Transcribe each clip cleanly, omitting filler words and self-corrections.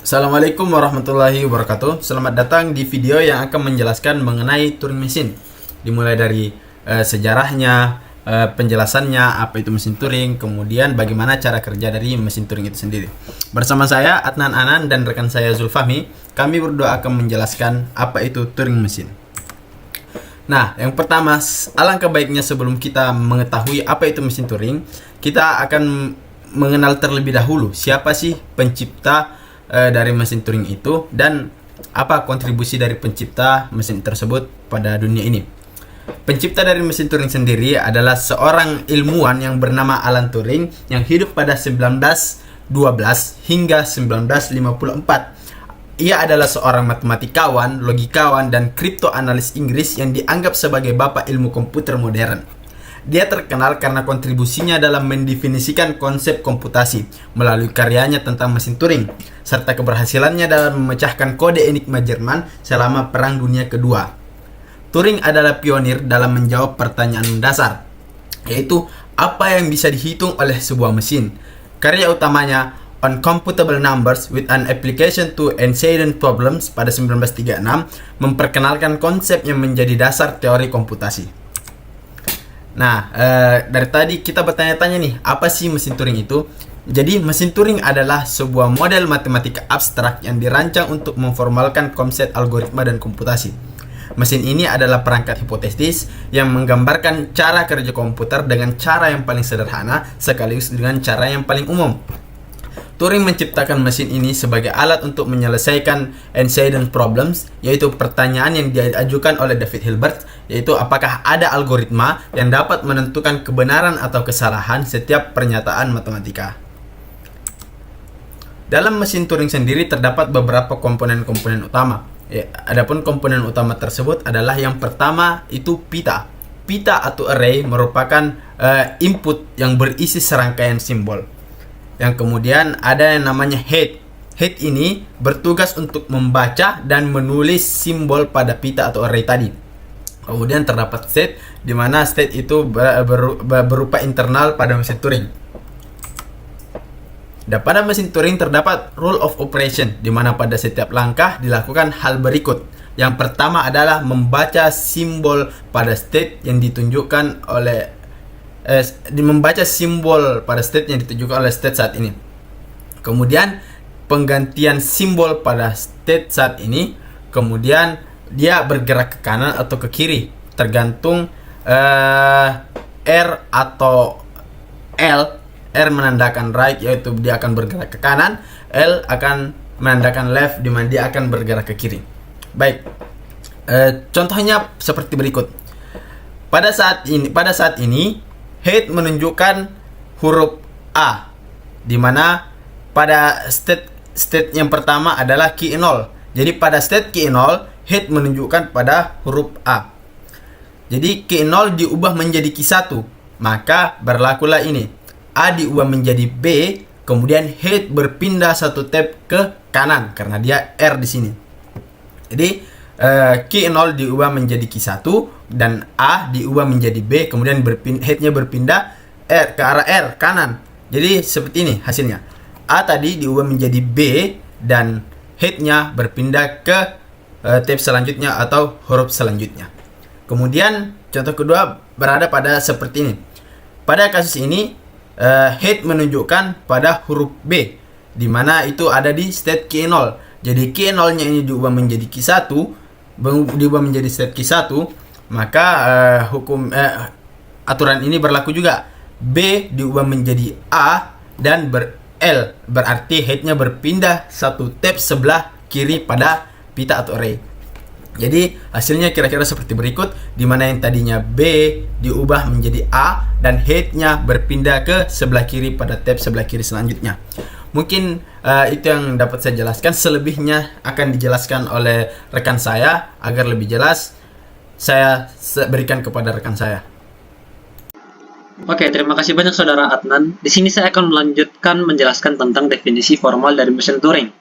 Assalamualaikum warahmatullahi wabarakatuh. Selamat datang di video yang akan menjelaskan mengenai Turing Machine. Dimulai dari sejarahnya, penjelasannya, apa itu mesin Turing, kemudian bagaimana cara kerja dari mesin Turing itu sendiri. Bersama saya Adnan Anan dan rekan saya Zulfahmi, kami berdua akan menjelaskan apa itu Turing Machine. Nah, yang pertama, alangkah baiknya sebelum kita mengetahui apa itu mesin Turing, kita akan mengenal terlebih dahulu siapa sih pencipta dari mesin Turing itu dan apa kontribusi dari pencipta mesin tersebut pada dunia ini. Pencipta dari mesin Turing sendiri adalah seorang ilmuwan yang bernama Alan Turing yang hidup pada 1912 hingga 1954. Ia adalah seorang matematikawan, logikawan, dan kriptoanalis Inggris yang dianggap sebagai bapak ilmu komputer modern. Dia terkenal karena kontribusinya dalam mendefinisikan konsep komputasi melalui karyanya tentang mesin Turing, serta keberhasilannya dalam memecahkan kode enigma Jerman selama Perang Dunia Kedua. Turing adalah pionir dalam menjawab pertanyaan mendasar, yaitu apa yang bisa dihitung oleh sebuah mesin. Karya utamanya Uncomputable Numbers with an Application to Antecedent Problems pada 1936 memperkenalkan konsep yang menjadi dasar teori komputasi. Nah, dari tadi kita bertanya-tanya nih, apa sih mesin Turing itu? Jadi, mesin Turing adalah sebuah model matematika abstrak yang dirancang untuk memformalkan konsep algoritma dan komputasi. Mesin ini adalah perangkat hipotetis yang menggambarkan cara kerja komputer dengan cara yang paling sederhana sekaligus dengan cara yang paling umum. Turing menciptakan mesin ini sebagai alat untuk menyelesaikan antecedent problems, yaitu pertanyaan yang diajukan oleh David Hilbert, yaitu apakah ada algoritma yang dapat menentukan kebenaran atau kesalahan setiap pernyataan matematika. Dalam mesin Turing sendiri terdapat beberapa komponen-komponen utama. Adapun komponen utama tersebut adalah yang pertama itu pita. Pita atau array merupakan input yang berisi serangkaian simbol. Yang kemudian ada yang namanya head. Head ini bertugas untuk membaca dan menulis simbol pada pita atau array tadi. Kemudian terdapat state, di mana state itu berupa internal pada mesin Turing. Dan pada mesin Turing terdapat rule of operation, di mana pada setiap langkah dilakukan hal berikut. Yang pertama adalah membaca simbol pada state yang ditunjukkan oleh membaca simbol pada state yang ditunjukkan oleh state saat ini. Kemudian penggantian simbol pada state saat ini, kemudian dia bergerak ke kanan atau ke kiri tergantung R atau L. R menandakan right, yaitu dia akan bergerak ke kanan. L akan menandakan left, di mana dia akan bergerak ke kiri. Baik, contohnya seperti berikut. Pada saat ini head menunjukkan huruf A, di mana pada state yang pertama adalah key 0. Jadi pada state key 0, head menunjukkan pada huruf A. Jadi key 0 diubah menjadi key 1, maka berlakulah ini. A diubah menjadi B, kemudian head berpindah satu tab ke kanan karena dia R di sini. Jadi key 0 diubah menjadi key 1 dan A diubah menjadi B, kemudian headnya berpindah ke arah R kanan. Jadi seperti ini hasilnya. A tadi diubah menjadi B dan headnya berpindah ke tab selanjutnya atau huruf selanjutnya. Kemudian contoh kedua berada pada seperti ini. Pada kasus ini head menunjukkan pada huruf B, di mana itu ada di state key 0. Jadi key 0-nya ini diubah menjadi key 1, diubah menjadi state key 1, maka aturan ini berlaku juga. B diubah menjadi A dan L, berarti headnya berpindah satu tab sebelah kiri pada pita atau array. Jadi hasilnya kira-kira seperti berikut, di mana yang tadinya B diubah menjadi A dan headnya berpindah ke sebelah kiri pada tab sebelah kiri selanjutnya. Mungkin itu yang dapat saya jelaskan. Selebihnya akan dijelaskan oleh rekan saya. Agar lebih jelas, saya berikan kepada rekan saya. Oke, terima kasih banyak Saudara Adnan. Di sini saya akan melanjutkan menjelaskan tentang definisi formal dari mesin Turing.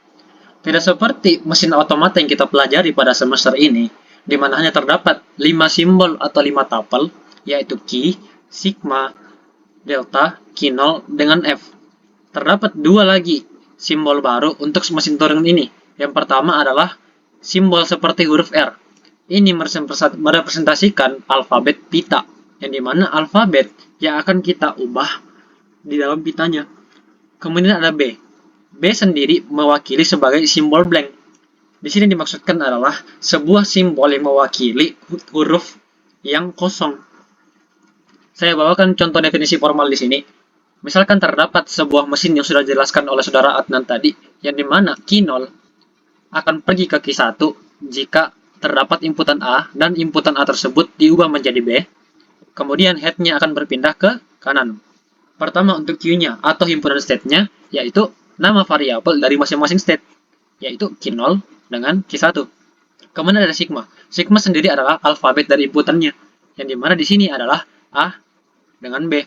Tidak seperti mesin otomatis yang kita pelajari pada semester ini, di mana hanya terdapat 5 simbol atau 5 tupel, yaitu key, sigma, delta, key 0, dengan F. Terdapat 2 lagi, simbol baru untuk mesin Turing ini. Yang pertama adalah simbol seperti huruf R. Ini merepresentasikan alfabet pita, yang dimana alfabet yang akan kita ubah di dalam pitanya. Kemudian ada B. B sendiri mewakili sebagai simbol blank. Di sini dimaksudkan adalah sebuah simbol yang mewakili huruf yang kosong. Saya bawakan contoh definisi formal di sini. Misalkan terdapat sebuah mesin yang sudah dijelaskan oleh saudara Adnan tadi, yang dimana key 0 akan pergi ke key 1 jika terdapat inputan A dan inputan A tersebut diubah menjadi B, kemudian head-nya akan berpindah ke kanan. Pertama untuk Q-nya atau himpunan state-nya, yaitu nama variabel dari masing-masing state, yaitu key 0 dengan key 1. Kemudian ada sigma. Sigma sendiri adalah alfabet dari inputannya, yang dimana di sini adalah A dengan B.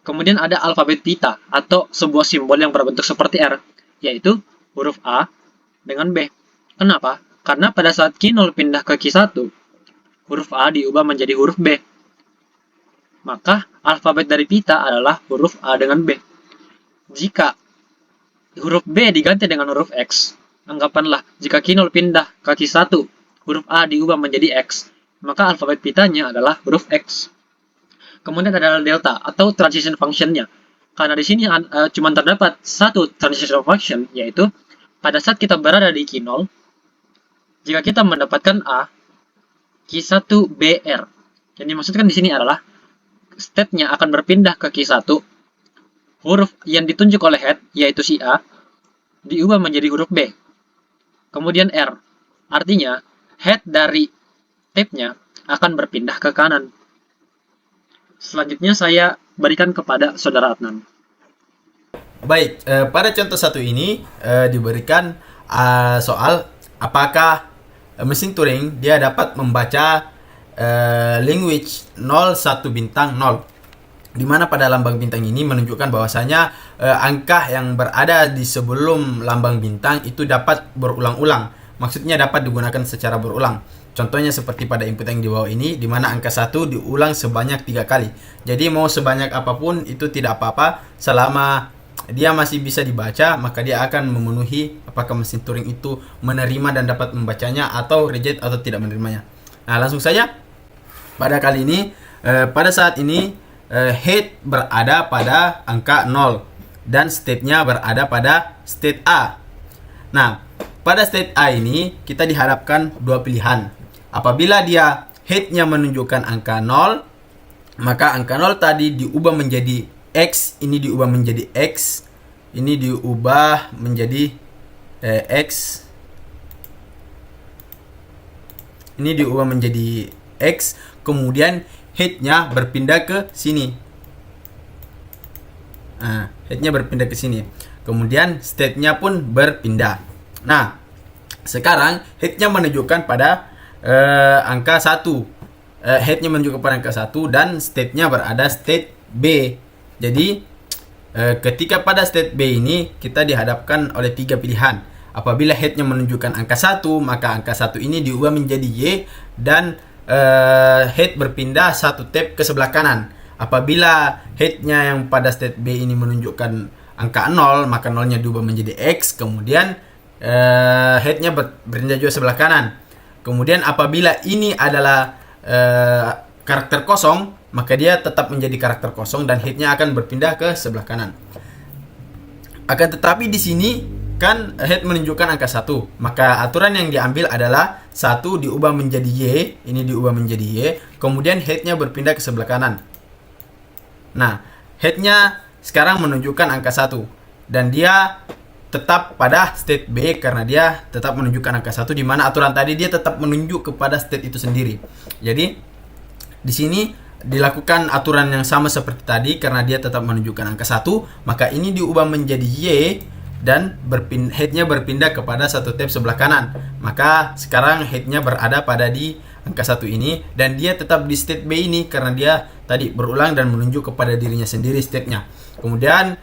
Kemudian ada alfabet pita atau sebuah simbol yang berbentuk seperti R, yaitu huruf A dengan B. Kenapa? Karena pada saat key 0 pindah ke key 1, huruf A diubah menjadi huruf B. Maka alfabet dari pita adalah huruf A dengan B. Jika huruf B diganti dengan huruf X, anggapanlah jika key 0 pindah ke key 1, huruf A diubah menjadi X, maka alfabet pitanya adalah huruf X. Kemudian ada delta atau transition function-nya. Karena di sini cuma terdapat satu transition function, yaitu pada saat kita berada di key 0, jika kita mendapatkan A, key 1 BR. Yang dimaksudkan di sini adalah state-nya akan berpindah ke key 1, huruf yang ditunjuk oleh head, yaitu si A, diubah menjadi huruf B. Kemudian R, artinya head dari tape-nya akan berpindah ke kanan. Selanjutnya saya berikan kepada saudara Adnan. Baik, pada contoh satu ini diberikan soal apakah mesin Turing dia dapat membaca language 01 bintang 0, di mana pada lambang bintang ini menunjukkan bahwasanya angka yang berada di sebelum lambang bintang itu dapat berulang-ulang. Maksudnya dapat digunakan secara berulang. Contohnya seperti pada input yang di bawah ini, di mana angka 1 diulang sebanyak 3 kali. Jadi mau sebanyak apapun itu tidak apa-apa, selama dia masih bisa dibaca, maka dia akan memenuhi apakah mesin Turing itu menerima dan dapat membacanya atau reject atau tidak menerimanya. Nah, langsung saja. Pada kali ini, pada saat ini, head berada pada angka 0 dan state-nya berada pada state A. Nah, pada state A ini kita dihadapkan dua pilihan. Apabila dia head-nya menunjukkan angka 0, maka angka 0 tadi diubah menjadi X, ini diubah menjadi X, ini diubah menjadi X, ini diubah menjadi X, kemudian head-nya berpindah ke sini. Nah, head-nya berpindah ke sini. Kemudian state-nya pun berpindah. Nah, sekarang head-nya menunjukkan pada angka 1. Head-nya menunjukkan pada angka 1 dan state-nya berada state B. Jadi, ketika pada state B ini kita dihadapkan oleh 3 pilihan. Apabila head-nya menunjukkan angka 1, maka angka 1 ini diubah menjadi Y dan head berpindah 1 tab ke sebelah kanan. Apabila head-nya yang pada state B ini menunjukkan angka 0, maka 0-nya diubah menjadi X, kemudian head-nya berpindah juga sebelah kanan. Kemudian apabila ini adalah karakter kosong, maka dia tetap menjadi karakter kosong dan head-nya akan berpindah ke sebelah kanan. Akan tetapi di sini kan head menunjukkan angka 1, maka aturan yang diambil adalah 1 diubah menjadi Y, ini diubah menjadi Y, kemudian head-nya berpindah ke sebelah kanan. Nah, head-nya sekarang menunjukkan angka 1 dan dia tetap pada state B karena dia tetap menunjukkan angka 1, di mana aturan tadi dia tetap menunjuk kepada state itu sendiri. Jadi di sini dilakukan aturan yang sama seperti tadi, karena dia tetap menunjukkan angka 1, maka ini diubah menjadi Y dan head-nya berpindah kepada 1 tab sebelah kanan. Maka sekarang head-nya berada pada di angka 1 ini dan dia tetap di state B ini karena dia tadi berulang dan menunjuk kepada dirinya sendiri state-nya. Kemudian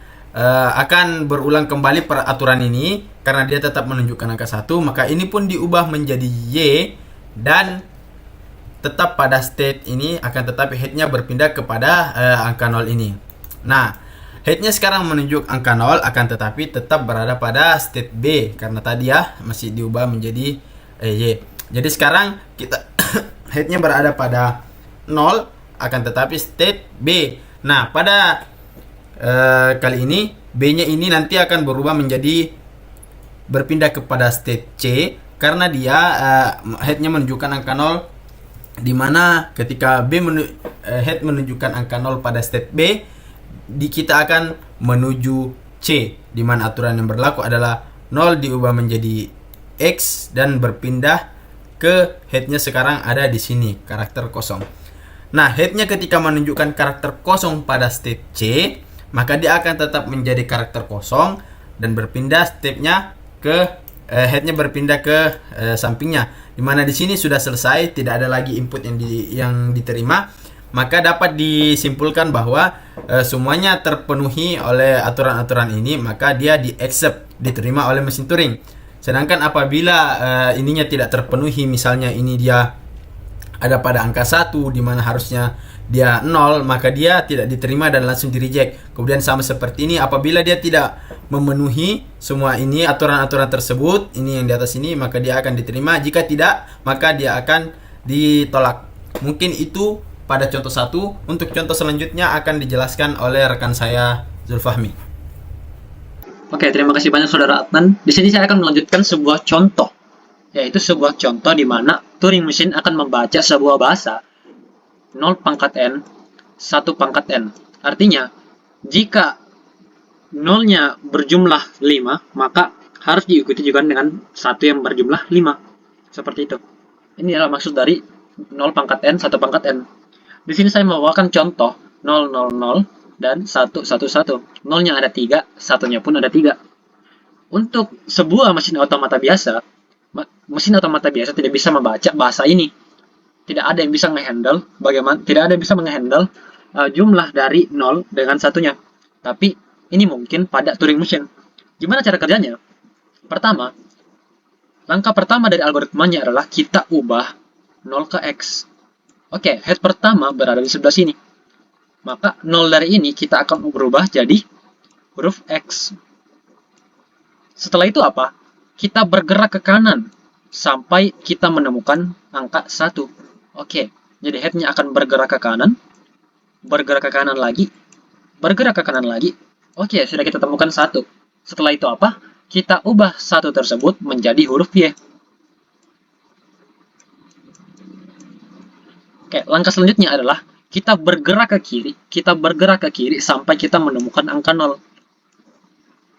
akan berulang kembali peraturan ini karena dia tetap menunjukkan angka 1, maka ini pun diubah menjadi Y dan tetap pada state ini, akan tetapi head-nya berpindah kepada angka 0 ini. Nah, headnya sekarang menunjuk angka 0, akan tetapi tetap berada pada state B karena tadi ya masih diubah menjadi Y. Jadi sekarang kita headnya berada pada 0, akan tetapi state B. Nah, pada kali ini B-nya ini nanti akan berubah menjadi berpindah kepada state C karena dia headnya menunjukkan angka 0, di mana ketika head menunjukkan angka 0 pada state B, kita akan menuju C, di mana aturan yang berlaku adalah 0 diubah menjadi X dan berpindah ke headnya sekarang ada di sini, karakter kosong. Nah, headnya ketika menunjukkan karakter kosong pada state C, maka dia akan tetap menjadi karakter kosong dan berpindah stepnya ke headnya berpindah ke sampingnya, dimana di sini sudah selesai, tidak ada lagi input yang diterima, maka dapat disimpulkan bahwa semuanya terpenuhi oleh aturan-aturan ini, maka dia di-accept, diterima oleh mesin Turing. Sedangkan apabila ininya tidak terpenuhi, misalnya ini dia ada pada angka 1 di mana harusnya dia 0, maka dia tidak diterima dan langsung di-reject. Kemudian sama seperti ini, apabila dia tidak memenuhi semua ini aturan-aturan tersebut, ini yang di atas ini, maka dia akan diterima. Jika tidak, maka dia akan ditolak. Mungkin itu pada contoh 1. Untuk contoh selanjutnya akan dijelaskan oleh rekan saya Zulfahmi. Oke, terima kasih banyak Saudara Adnan. Di sini saya akan melanjutkan sebuah contoh, yaitu sebuah contoh di mana Turing Machine akan membaca sebuah bahasa 0 pangkat n, 1 pangkat n. Artinya, jika 0-nya berjumlah 5, maka harus diikuti juga dengan 1 yang berjumlah 5. Seperti itu. Ini adalah maksud dari 0 pangkat n, 1 pangkat n. Di sini saya membawakan contoh 0, 0, 0, dan 1, 1, 1. 0-nya ada 3, 1-nya pun ada 3. Untuk sebuah mesin otomata biasa tidak bisa membaca bahasa ini. Tidak ada yang bisa menghandle jumlah dari 0 dengan 1-nya. Tapi ini mungkin pada Turing Machine. Gimana cara kerjanya? Pertama, langkah pertama dari algoritmanya adalah kita ubah 0 ke X. Oke, head pertama berada di sebelah sini. Maka 0 dari ini kita akan berubah jadi huruf X. Setelah itu apa? Kita bergerak ke kanan sampai kita menemukan angka 1. Oke, jadi headnya akan bergerak ke kanan, bergerak ke kanan lagi, bergerak ke kanan lagi. Oke, sudah kita temukan 1. Setelah itu apa? Kita ubah 1 tersebut menjadi huruf Y. Oke, langkah selanjutnya adalah kita bergerak ke kiri sampai kita menemukan angka 0.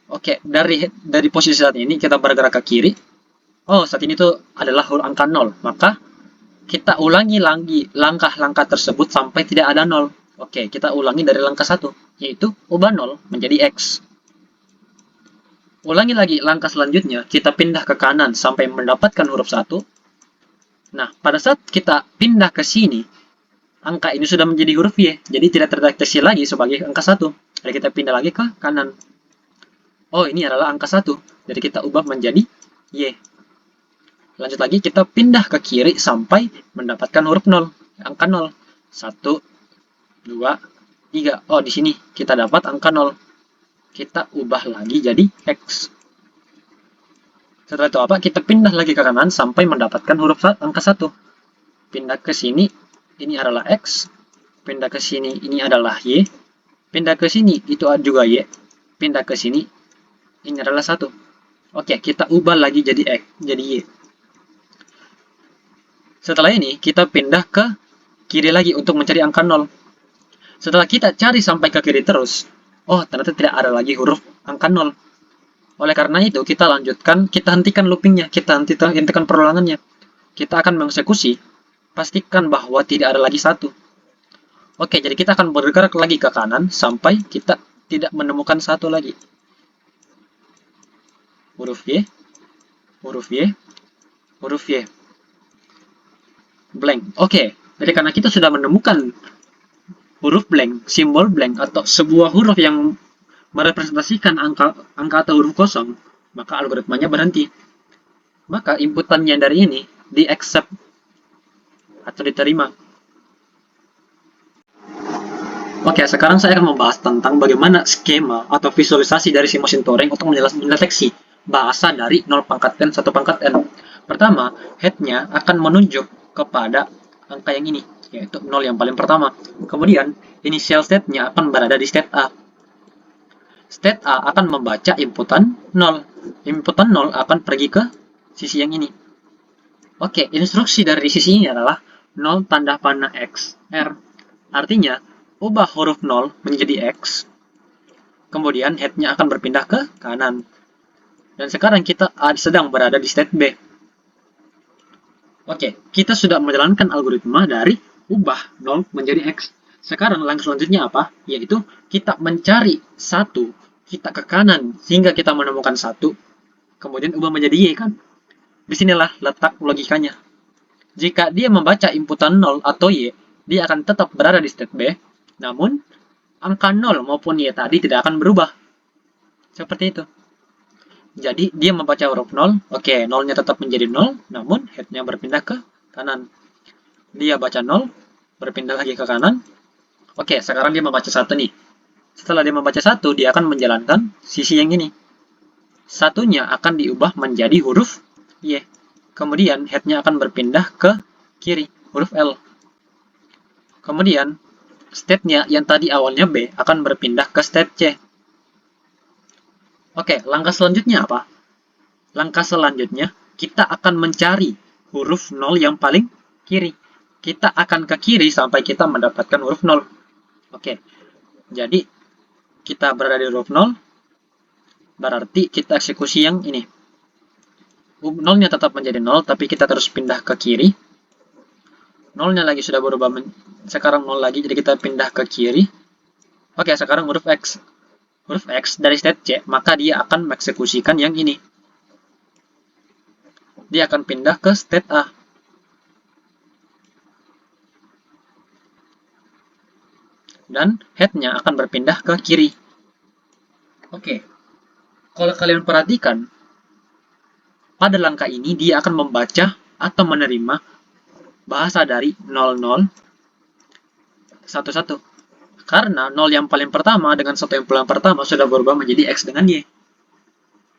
Oke, dari posisi saat ini kita bergerak ke kiri. Oh, saat ini tuh adalah angka 0. Maka kita ulangi lagi langkah-langkah tersebut sampai tidak ada 0. Oke, kita ulangi dari langkah 1, yaitu ubah 0 menjadi X. Ulangi lagi langkah selanjutnya, kita pindah ke kanan sampai mendapatkan huruf 1. Nah, pada saat kita pindah ke sini, angka ini sudah menjadi huruf Y, jadi tidak terdeteksi lagi sebagai angka 1. Jadi kita pindah lagi ke kanan. Oh, ini adalah angka 1, jadi kita ubah menjadi Y. Lanjut lagi, kita pindah ke kiri sampai mendapatkan huruf 0, angka 0. 1, 2, 3. Oh, di sini kita dapat angka 0. Kita ubah lagi jadi X. Setelah itu apa? Kita pindah lagi ke kanan sampai mendapatkan huruf angka 1. Pindah ke sini, ini adalah X. Pindah ke sini, ini adalah Y. Pindah ke sini, itu juga Y. Pindah ke sini, ini adalah 1. Oke, kita ubah lagi jadi X, jadi Y. Setelah ini, kita pindah ke kiri lagi untuk mencari angka 0. Setelah kita cari sampai ke kiri terus, oh, ternyata tidak ada lagi huruf angka 0. Oleh karena itu, kita hentikan loopingnya, kita hentikan perulangannya. Kita akan mengeksekusi, pastikan bahwa tidak ada lagi 1. Oke, jadi kita akan bergerak lagi ke kanan sampai kita tidak menemukan 1 lagi. Huruf Y, huruf Y, huruf Y. Blank. Oke, jadi karena kita sudah menemukan huruf blank, simbol blank, atau sebuah huruf yang merepresentasikan angka atau huruf kosong, maka algoritmanya berhenti. Maka inputannya dari ini di-accept atau diterima. Oke, sekarang saya akan membahas tentang bagaimana skema atau visualisasi dari si mesin Turing untuk mendeteksi bahasa dari 0 pangkat n 1 pangkat n. Pertama, head-nya akan menunjuk kepada angka yang ini, yaitu 0 yang paling pertama. Kemudian, initial state-nya akan berada di state A. State A akan membaca inputan 0. Inputan 0 akan pergi ke sisi yang ini. Oke, instruksi dari sisi ini adalah 0 tanda panah X, R. Artinya, ubah huruf 0 menjadi X, kemudian head-nya akan berpindah ke kanan. Dan sekarang kita sedang berada di state B. Oke, kita sudah menjalankan algoritma dari ubah 0 menjadi X. Sekarang langkah selanjutnya apa? Yaitu kita mencari 1, kita ke kanan sehingga kita menemukan 1, kemudian ubah menjadi Y kan? Disinilah letak logikanya. Jika dia membaca inputan 0 atau Y, dia akan tetap berada di state B, namun angka 0 maupun Y tadi tidak akan berubah. Seperti itu. Jadi dia membaca huruf 0, oke, 0-nya tetap menjadi 0, namun head-nya berpindah ke kanan. Dia baca 0, berpindah lagi ke kanan. Oke, sekarang dia membaca 1 nih. Setelah dia membaca 1, dia akan menjalankan sisi yang ini. 1-nya akan diubah menjadi huruf Y. Kemudian head-nya akan berpindah ke kiri, huruf L. Kemudian state-nya yang tadi awalnya B akan berpindah ke state C. Oke, langkah selanjutnya apa? Langkah selanjutnya, kita akan mencari huruf 0 yang paling kiri. Kita akan ke kiri sampai kita mendapatkan huruf 0. Oke, jadi kita berada di huruf 0, berarti kita eksekusi yang ini. 0-nya tetap menjadi 0, tapi kita terus pindah ke kiri. 0-nya lagi sudah berubah, sekarang 0 lagi, jadi kita pindah ke kiri. Oke, sekarang huruf X. Huruf X dari state C, maka dia akan mengeksekusikan yang ini. Dia akan pindah ke state A. Dan head-nya akan berpindah ke kiri. Oke, kalau kalian perhatikan, pada langkah ini dia akan membaca atau menerima bahasa dari 0011. Karena 0 yang paling pertama dengan 1 yang paling pertama sudah berubah menjadi X dengan Y.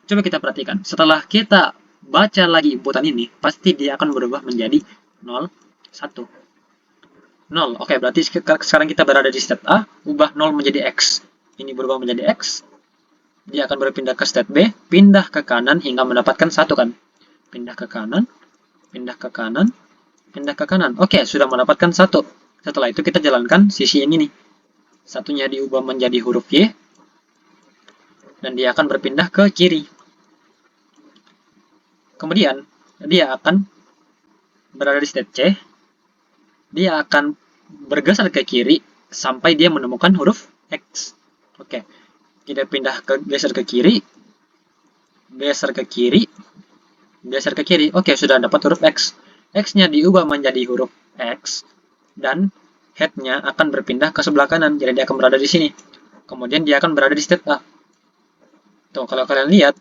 Coba kita perhatikan. Setelah kita baca lagi inputan ini, pasti dia akan berubah menjadi 0, 1. 0. Oke, berarti sekarang kita berada di state A, ubah 0 menjadi X. Ini berubah menjadi X. Dia akan berpindah ke state B, pindah ke kanan hingga mendapatkan 1 kan. Pindah ke kanan, pindah ke kanan, pindah ke kanan. Oke, sudah mendapatkan 1. Setelah itu kita jalankan sisi yang ini. 1-nya diubah menjadi huruf Y, dan dia akan berpindah ke kiri. Kemudian, dia akan berada di state C, dia akan bergeser ke kiri, sampai dia menemukan huruf X. Oke, kita geser ke kiri, geser ke kiri, geser ke kiri. Oke, sudah dapat huruf X. X-nya diubah menjadi huruf X, dan head-nya akan berpindah ke sebelah kanan, jadi dia akan berada di sini. Kemudian dia akan berada di state A. Tuh, kalau kalian lihat,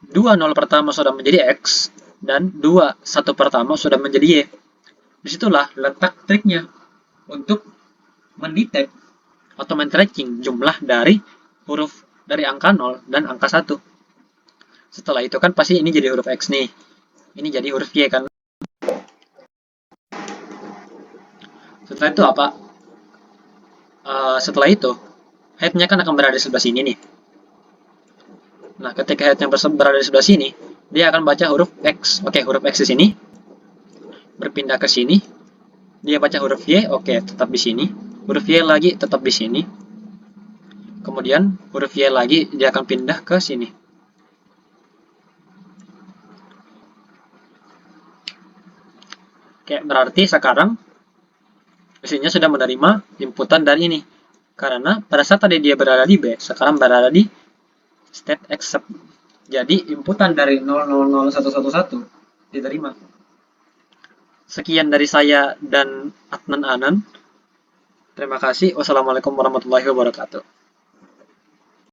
2 0 pertama sudah menjadi X, dan 2 1 pertama sudah menjadi Y. Disitulah letak triknya untuk mendetek atau men-tracking jumlah dari huruf dari angka 0 dan angka 1. Setelah itu kan pasti ini jadi huruf X nih. Ini jadi huruf Y kan. Setelah itu apa? Setelah itu, head-nya kan akan berada di sebelah sini nih. Nah, ketika head-nya berada di sebelah sini, dia akan baca huruf X. Oke, huruf X di sini. Berpindah ke sini. Dia baca huruf Y, oke, tetap di sini. Huruf Y lagi, tetap di sini. Kemudian, huruf Y lagi, dia akan pindah ke sini. Oke, berarti sekarang mesinnya sudah menerima inputan dari ini. Karena pada saat tadi dia berada di B, sekarang berada di state accept. Jadi inputan dari 000111 diterima. Sekian dari saya dan Adnan Anan. Terima kasih. Wassalamualaikum warahmatullahi wabarakatuh.